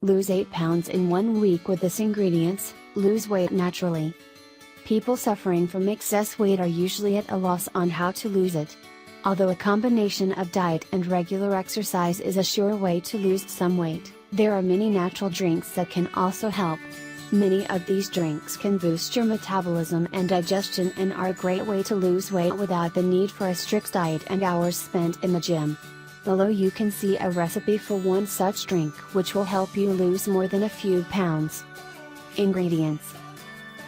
Lose 8 pounds in 1 week with this ingredients, lose weight naturally. People suffering from excess weight are usually at a loss on how to lose it. Although a combination of diet and regular exercise is a sure way to lose some weight, there are many natural drinks that can also help. Many of these drinks can boost your metabolism and digestion and are a great way to lose weight without the need for a strict diet and hours spent in the gym. Below you can see a recipe for one such drink which will help you lose more than a few pounds. Ingredients: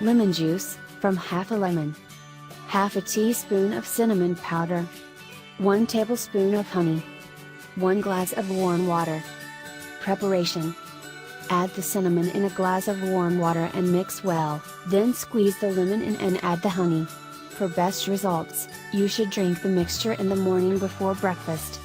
lemon juice, from half a lemon, half a teaspoon of cinnamon powder, 1 tablespoon of honey, 1 glass of warm water. Preparation: add the cinnamon in a glass of warm water and mix well, then squeeze the lemon in and add the honey. For best results, you should drink the mixture in the morning before breakfast.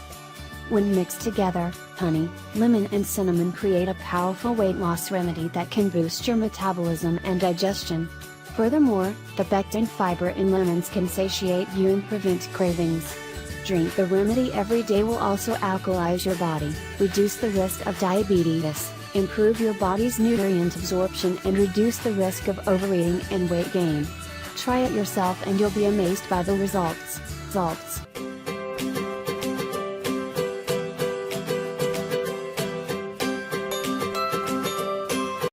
When mixed together, honey, lemon and cinnamon create a powerful weight loss remedy that can boost your metabolism and digestion. Furthermore, the pectin fiber in lemons can satiate you and prevent cravings. Drink the remedy every day will also alkalize your body, reduce the risk of diabetes, improve your body's nutrient absorption and reduce the risk of overeating and weight gain. Try it yourself and you'll be amazed by the results.